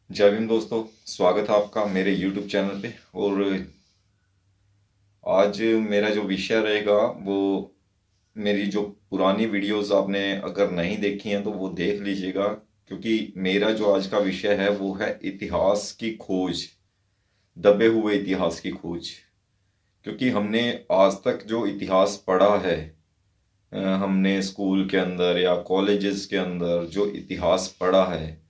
जय भीम दोस्तों। स्वागत है आपका मेरे YouTube चैनल पे। और आज मेरा जो विषय रहेगा वो मेरी जो पुरानी वीडियोस आपने अगर नहीं देखी हैं तो वो देख लीजिएगा, क्योंकि मेरा जो आज का विषय है वो है इतिहास की खोज, दबे हुए इतिहास की खोज। क्योंकि हमने आज तक जो इतिहास पढ़ा है, हमने स्कूल के अंदर या कॉलेजेस के अंदर जो इतिहास पढ़ा है,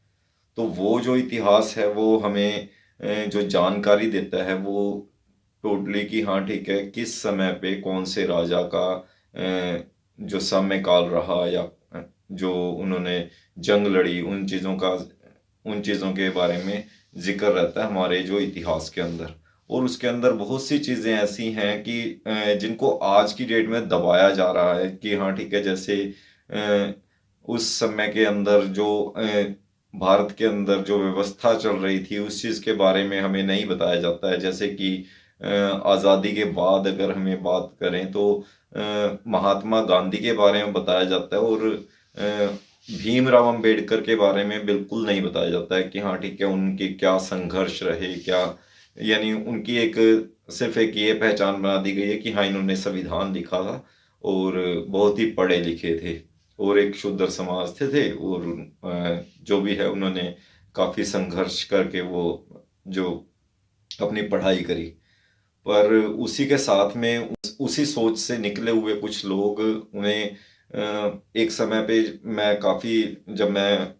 तो वो जो इतिहास है वो हमें जो जानकारी देता है वो टोटली कि हाँ ठीक है, किस समय पे कौन से राजा का जो समय काल रहा, या जो उन्होंने जंग लड़ी, उन चीज़ों के बारे में जिक्र रहता है हमारे जो इतिहास के अंदर। और उसके अंदर बहुत सी चीज़ें ऐसी हैं कि जिनको आज की डेट में दबाया जा रहा है कि हाँ ठीक है, जैसे उस समय के अंदर जो भारत के अंदर जो व्यवस्था चल रही थी उस चीज़ के बारे में हमें नहीं बताया जाता है। जैसे कि आज़ादी के बाद अगर हमें बात करें तो महात्मा गांधी के बारे में बताया जाता है, और भीमराव अंबेडकर के बारे में बिल्कुल नहीं बताया जाता है कि हाँ ठीक है, उनके क्या संघर्ष रहे, क्या यानी उनकी एक सिर्फ एक ये पहचान बना दी गई है कि हाँ इन्होंने संविधान लिखा था और बहुत ही पढ़े लिखे थे और एक शूद्र समाज थे और जो भी है उन्होंने काफ़ी संघर्ष करके वो जो अपनी पढ़ाई करी। पर उसी के साथ में उसी सोच से निकले हुए कुछ लोग उन्हें एक समय पे मैं काफ़ी जब मैं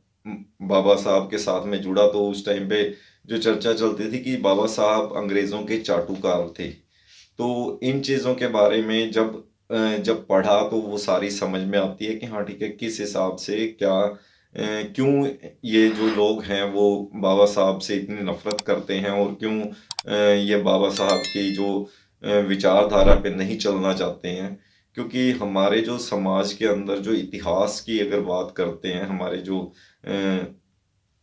बाबा साहब के साथ में जुड़ा तो उस टाइम पे जो चर्चा चलती थी कि बाबा साहब अंग्रेज़ों के चाटुकार थे। तो इन चीज़ों के बारे में जब पढ़ा तो वो सारी समझ में आती है कि हाँ ठीक है, किस हिसाब से क्या क्यों ये जो लोग हैं वो बाबा साहब से इतनी नफरत करते हैं, और क्यों ये बाबा साहब की जो विचारधारा पे नहीं चलना चाहते हैं। क्योंकि हमारे जो समाज के अंदर जो इतिहास की अगर बात करते हैं, हमारे जो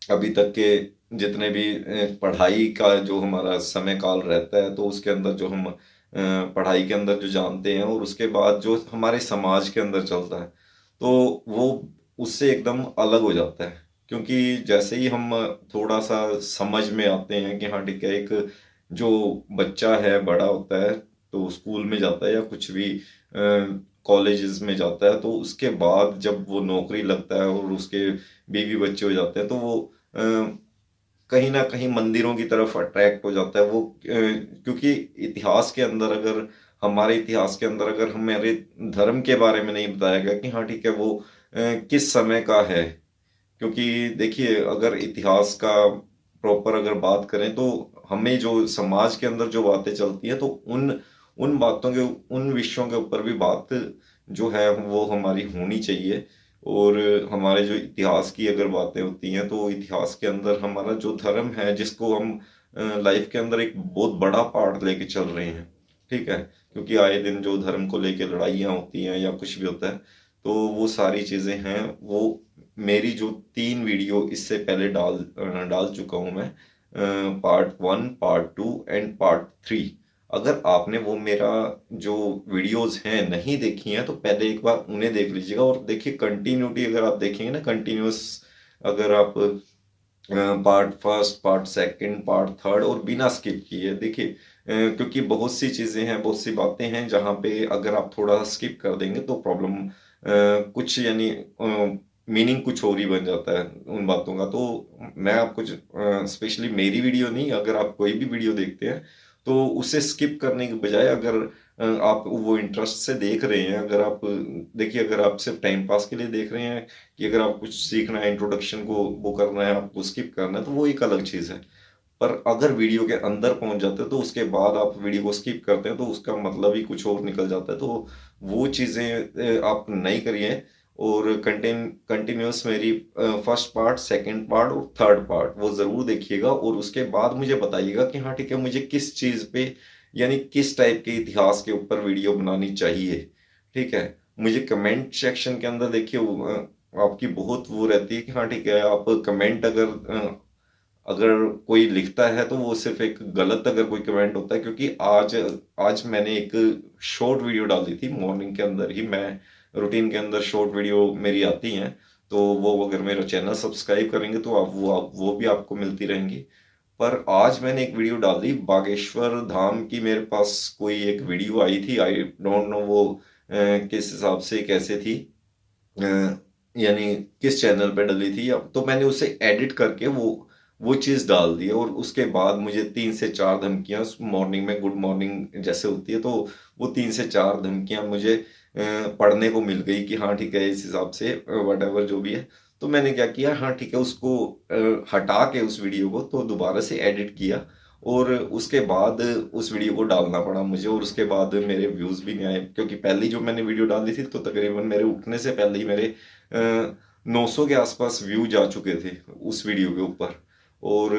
अभी तक के जितने भी पढ़ाई का जो हमारा समय काल रहता है तो उसके अंदर जो हम पढ़ाई के अंदर जो जानते हैं और उसके बाद जो हमारे समाज के अंदर चलता है, तो वो उससे एकदम अलग हो जाता है। क्योंकि जैसे ही हम थोड़ा सा समझ में आते हैं कि हाँ ठीक है, एक जो बच्चा है बड़ा होता है तो स्कूल में जाता है या कुछ भी कॉलेजेस में जाता है, तो उसके बाद जब वो नौकरी लगता है और उसके बीवी बच्चे हो जाते हैं तो वो कहीं ना कहीं मंदिरों की तरफ अट्रैक्ट हो जाता है वो। क्योंकि इतिहास के अंदर अगर हमारे इतिहास के अंदर अगर हमारे धर्म के बारे में नहीं बताया गया कि हाँ ठीक है वो किस समय का है। क्योंकि देखिए, अगर इतिहास का प्रॉपर अगर बात करें तो हमें जो समाज के अंदर जो बातें चलती हैं तो उन उन बातों के उन विषयों के ऊपर भी बात जो है वो हमारी होनी चाहिए। और हमारे जो इतिहास की अगर बातें होती हैं तो इतिहास के अंदर हमारा जो धर्म है जिसको हम लाइफ के अंदर एक बहुत बड़ा पार्ट लेके चल रहे हैं, ठीक है। क्योंकि आए दिन जो धर्म को लेके लड़ाइयाँ होती हैं या कुछ भी होता है, तो वो सारी चीज़ें हैं। वो मेरी जो 3 वीडियो इससे पहले डाल चुका हूँ मैं, पार्ट 1, पार्ट 2 एंड पार्ट 3। अगर आपने वो मेरा जो वीडियोस हैं नहीं देखी हैं तो पहले एक बार उन्हें देख लीजिएगा। और देखिए, कंटिन्यूटी अगर आप देखेंगे ना, कंटिन्यूस अगर आप पार्ट 1, पार्ट 2, पार्ट 3 और बिना स्किप किए देखिए, क्योंकि बहुत सी चीज़ें हैं, बहुत सी बातें हैं जहाँ पे अगर आप थोड़ा सा स्किप कर देंगे तो प्रॉब्लम कुछ यानी मीनिंग कुछ और ही बन जाता है उन बातों का। तो मैं आपको स्पेशली मेरी वीडियो नहीं, अगर आप कोई भी वीडियो देखते हैं तो उसे स्किप करने के बजाय अगर आप वो इंटरेस्ट से देख रहे हैं, अगर आप देखिए, अगर आप सिर्फ टाइम पास के लिए देख रहे हैं कि अगर आप कुछ सीखना है, इंट्रोडक्शन को वो करना है, आपको स्किप करना है, तो वो एक अलग चीज़ है। पर अगर वीडियो के अंदर पहुंच जाते हैं तो उसके बाद आप वीडियो को स्किप करते हैं तो उसका मतलब ही कुछ और निकल जाता है। तो वो चीज़ें आप नहीं करिए। और कंटिन्यूस मेरी फर्स्ट पार्ट, सेकंड पार्ट और थर्ड पार्ट वो ज़रूर देखिएगा, और उसके बाद मुझे बताइएगा कि हाँ ठीक है, मुझे किस चीज़ पे यानी किस टाइप के इतिहास के ऊपर वीडियो बनानी चाहिए, ठीक है। मुझे कमेंट सेक्शन के अंदर देखिए आपकी बहुत वो रहती है कि हाँ ठीक है, आप कमेंट अगर कोई लिखता है तो वो सिर्फ एक गलत अगर कोई कमेंट होता है। क्योंकि आज आज मैंने एक शॉर्ट वीडियो डाल दी थी मॉर्निंग के अंदर ही, मैं रूटीन के अंदर शॉर्ट वीडियो मेरी आती हैं, तो वो अगर मेरा चैनल सब्सक्राइब करेंगे तो वो भी आपको मिलती रहेंगी। पर आज मैंने एक वीडियो डाल दी बागेश्वर धाम की, मेरे पास कोई एक वीडियो आई थी, आई डोंट नो वो किस हिसाब से कैसे थी, अ, यानी किस चैनल पे डली थी, तो मैंने उसे एडिट करके वो चीज़ डाल दी। और उसके बाद मुझे 3 से 4 धमकियां मॉर्निंग में, गुड मॉर्निंग जैसे होती है, तो वो 3 से 4 धमकियां मुझे पढ़ने को मिल गई कि हाँ ठीक है, इस हिसाब से वट एवर जो भी है। तो मैंने क्या किया, हाँ ठीक है, उसको हटा के उस वीडियो को तो दोबारा से एडिट किया, और उसके बाद उस वीडियो को डालना पड़ा मुझे। और उसके बाद मेरे व्यूज़ भी नहीं आए, क्योंकि पहली जो मैंने वीडियो डाली थी तो तकरीबन मेरे उठने से पहले ही मेरे 900 के आसपास व्यू जा चुके थे उस वीडियो के ऊपर। और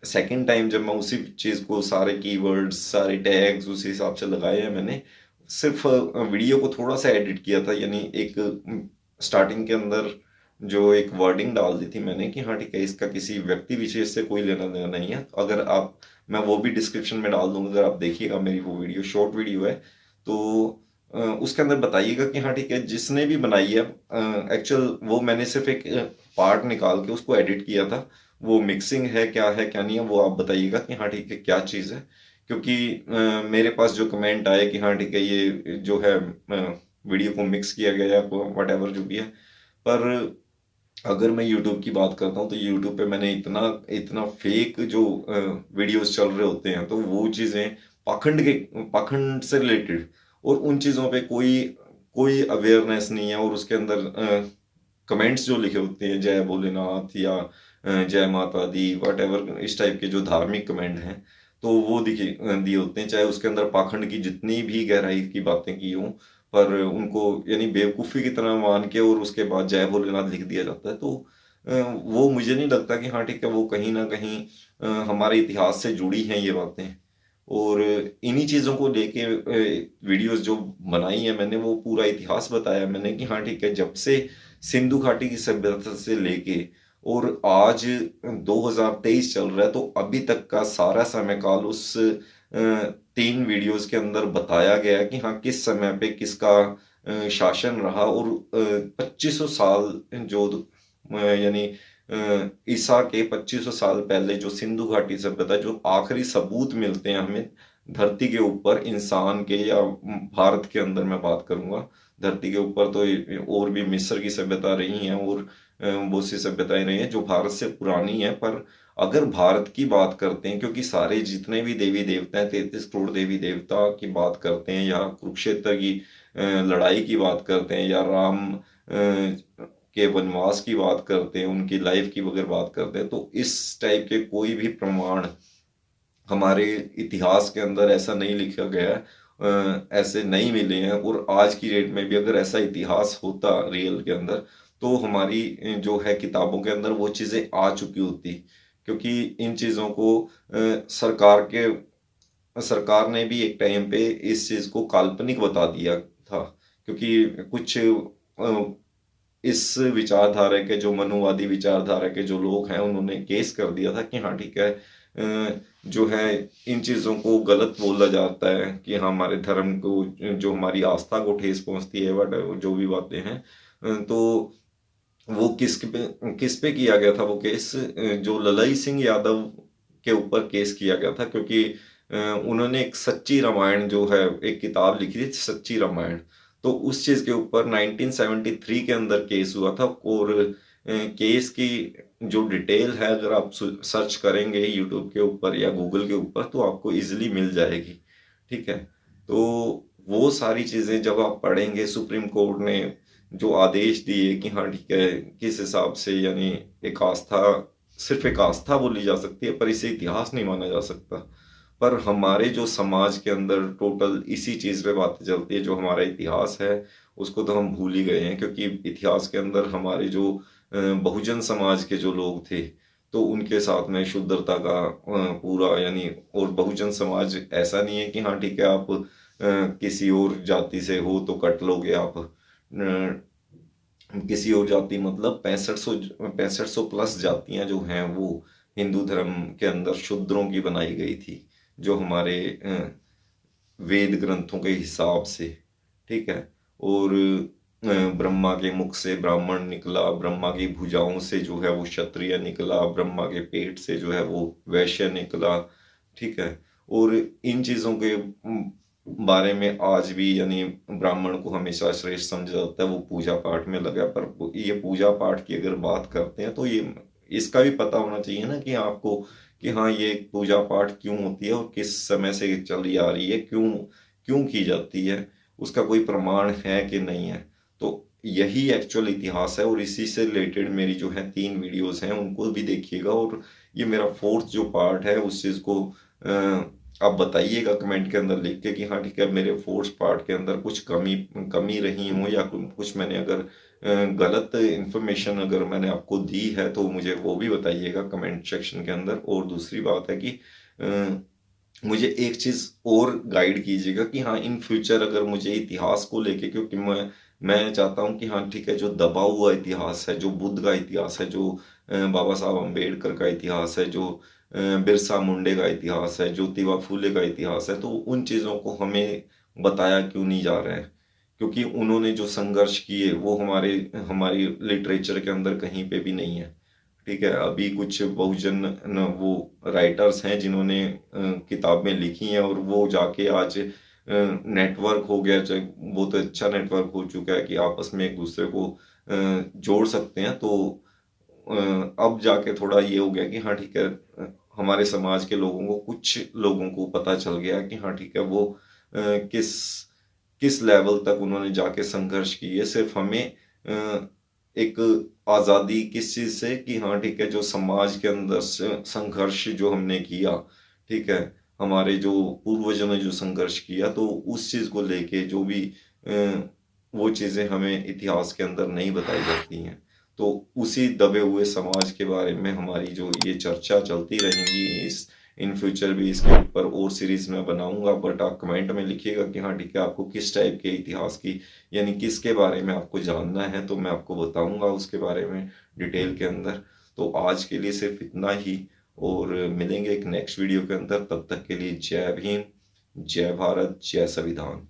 सेकंड टाइम जब मैं उसी चीज़ को, सारे कीवर्ड्स, सारे टैग्स उसी हिसाब से लगाए हैं मैंने, सिर्फ वीडियो को थोड़ा सा एडिट किया था, यानी एक स्टार्टिंग के अंदर जो एक वर्डिंग डाल दी थी मैंने कि हाँ ठीक है, इसका किसी व्यक्ति विशेष से कोई लेना देना नहीं है। अगर आप, मैं वो भी डिस्क्रिप्शन में डाल दूंगा, अगर आप देखिएगा मेरी वो वीडियो, शॉर्ट वीडियो है, तो उसके अंदर बताइएगा कि हाँ ठीक है, जिसने भी बनाई है, एक्चुअल वो मैंने सिर्फ एक पार्ट निकाल के उसको एडिट किया था, वो मिक्सिंग है क्या है क्या नहीं है, वो आप बताइएगा कि हाँ ठीक है क्या चीज़ है। क्योंकि मेरे पास जो कमेंट आए कि हाँ ठीक है, ये जो है वीडियो को मिक्स किया गया, वट एवर जो भी है। पर अगर मैं यूट्यूब की बात करता हूँ तो यूट्यूब पे मैंने इतना इतना फेक जो वीडियोस चल रहे होते हैं, तो वो चीज़ें पाखंड से रिलेटेड, और उन चीज़ों पे कोई कोई अवेयरनेस नहीं है। और उसके अंदर कमेंट्स जो लिखे होते हैं, जय भोलेनाथ या जय माता दी, वट एवर, इस टाइप के जो धार्मिक कमेंट हैं, तो वो दिए होते हैं, चाहे उसके अंदर पाखंड की जितनी भी गहराई की बातें की हों, पर उनको यानी बेवकूफ़ी की तरह मान के और उसके बाद जय भोलेनाथ लिख दिया जाता है। तो वो मुझे नहीं लगता कि हाँ ठीक है, वो कहीं ना कहीं हमारे इतिहास से जुड़ी हैं ये बातें। और इन्हीं चीज़ों को लेके वीडियोस जो बनाई है मैंने, वो पूरा इतिहास बताया मैंने कि हाँ ठीक है, जब से सिंधु घाटी की सभ्यता से लेके और आज 2023 चल रहा है, तो अभी तक का सारा समय काल उस 3 वीडियोस के अंदर बताया गया है कि हाँ किस समय पे किसका शासन रहा। और 2500 साल जो यानी ईसा के 2500 साल पहले जो सिंधु घाटी सभ्यता, जो आखिरी सबूत मिलते हैं हमें धरती के ऊपर इंसान के, या भारत के अंदर मैं बात करूंगा, धरती के ऊपर तो और भी मिस्र की सभ्यता रही हैं, और बहुत सी सभ्यताएं रही हैं जो भारत से पुरानी है। पर अगर भारत की बात करते हैं, क्योंकि सारे जितने भी देवी देवता हैं, 33 करोड़ देवी देवता की बात करते हैं, या कुरुक्षेत्र की लड़ाई की बात करते हैं, या राम के वनवास की बात करते हैं, उनकी लाइफ की अगर बात करते हैं, तो इस टाइप के कोई भी प्रमाण हमारे इतिहास के अंदर ऐसा नहीं लिखा गया है, ऐसे नहीं मिले हैं। और आज की डेट में भी अगर ऐसा इतिहास होता रियल के अंदर, तो हमारी जो है किताबों के अंदर वो चीज़ें आ चुकी होती। क्योंकि इन चीज़ों को सरकार ने भी एक टाइम पे इस चीज़ को काल्पनिक बता दिया था, क्योंकि कुछ इस विचारधारा के, जो मनुवादी विचारधारा के जो लोग हैं, उन्होंने केस कर दिया था कि हाँ ठीक है, जो है इन चीज़ों को गलत बोला जाता है कि हाँ हमारे धर्म को, जो हमारी आस्था को ठेस पहुंचती है, बट जो भी बातें हैं, तो वो किस पे किया गया था वो केस, जो ललई सिंह यादव के ऊपर केस किया गया था। क्योंकि उन्होंने एक सच्ची रामायण जो है, एक किताब लिखी थी सच्ची रामायण, तो उस चीज़ के ऊपर 1973 के अंदर केस हुआ था। और केस की जो डिटेल है, अगर आप सर्च करेंगे यूट्यूब के ऊपर या गूगल के ऊपर, तो आपको इजीली मिल जाएगी। ठीक है, तो वो सारी चीज़ें जब आप पढ़ेंगे, सुप्रीम कोर्ट ने जो आदेश दिए कि हाँ ठीक है, किस हिसाब से, यानी एक आस्था, सिर्फ एक आस्था बोली जा सकती है, पर इसे इतिहास नहीं माना जा सकता। पर हमारे जो समाज के अंदर टोटल इसी चीज़ पे बातें चलती है, जो हमारा इतिहास है उसको तो हम भूल ही गए हैं। क्योंकि इतिहास के अंदर हमारे जो बहुजन समाज के जो लोग थे, तो उनके साथ में शुद्धता का पूरा, यानी, और बहुजन समाज ऐसा नहीं है कि हाँ ठीक है, आप किसी और जाति से हो तो कट लोगे आप, किसी और जाति मतलब 6500 प्लस जातियां जो हैं वो हिंदू धर्म के अंदर शूद्रों की बनाई गई थी, जो हमारे वेद ग्रंथों के हिसाब से। ठीक है, और ब्रह्मा के मुख से ब्राह्मण निकला, ब्रह्मा की भुजाओं से जो है वो क्षत्रिय निकला, ब्रह्मा के पेट से जो है वो वैश्य निकला। ठीक है। और इन चीजों के बारे में आज भी यानी ब्राह्मण को हमेशा श्रेष्ठ समझा जाता है, वो पूजा पाठ में लगा। पर ये पूजा पाठ की अगर बात करते हैं तो ये इसका भी पता होना चाहिए ना कि आपको कि हाँ ये पूजा पाठ क्यों होती है और किस समय से चली आ रही है, क्यों क्यों की जाती है, उसका कोई प्रमाण है कि नहीं है। तो यही एक्चुअल इतिहास है और इसी से रिलेटेड मेरी जो है 3 वीडियोस हैं, उनको भी देखिएगा। और ये मेरा 4th जो पार्ट है उस चीज़ को आप बताइएगा कमेंट के अंदर लिख के कि हाँ ठीक है, मेरे 4th पार्ट के अंदर कुछ कमी कमी रही हो या कुछ मैंने अगर गलत इंफॉर्मेशन अगर मैंने आपको दी है तो मुझे वो भी बताइएगा कमेंट सेक्शन के अंदर। और दूसरी बात है कि मुझे एक चीज़ और गाइड कीजिएगा कि हाँ इन फ्यूचर अगर मुझे इतिहास को लेके, क्योंकि मैं चाहता हूँ कि हाँ ठीक है, जो दबा हुआ इतिहास है, जो बुद्ध का इतिहास है, जो बाबा साहब अम्बेडकर का इतिहास है, जो बिरसा मुंडे का इतिहास है, ज्योतिबा फूले का इतिहास है, तो उन चीज़ों को हमें बताया क्यों नहीं जा रहा है? क्योंकि उन्होंने जो संघर्ष किए वो हमारी लिटरेचर के अंदर कहीं पे भी नहीं है। ठीक है। अभी कुछ बहुजन वो राइटर्स हैं जिन्होंने किताबें लिखी हैं और वो जाके आज नेटवर्क हो गया, चाहे बहुत अच्छा नेटवर्क हो चुका है कि आपस में एक दूसरे को जोड़ सकते हैं। तो अब जाके थोड़ा ये हो गया कि हाँ ठीक है, हमारे समाज के लोगों को, कुछ लोगों को पता चल गया कि हाँ ठीक है, वो किस किस लेवल तक उन्होंने जाके संघर्ष किए। सिर्फ हमें एक आज़ादी किस चीज़ से कि हाँ ठीक है, जो समाज के अंदर संघर्ष जो हमने किया, ठीक है, हमारे जो पूर्वजों ने जो संघर्ष किया, तो उस चीज़ को लेके जो भी वो चीज़ें हमें इतिहास के अंदर नहीं बताई जाती हैं, तो उसी दबे हुए समाज के बारे में हमारी जो ये चर्चा चलती रहेंगी। इस इन फ्यूचर भी इसके ऊपर और सीरीज में बनाऊंगा। बट आप कमेंट में लिखिएगा कि हाँ ठीक है, आपको किस टाइप के इतिहास की यानी किसके बारे में आपको जानना है, तो मैं आपको बताऊंगा उसके बारे में डिटेल के अंदर। तो आज के लिए सिर्फ इतना ही, और मिलेंगे एक नेक्स्ट वीडियो के अंदर। तब तक के लिए जय भीम, जय भारत, जय संविधान।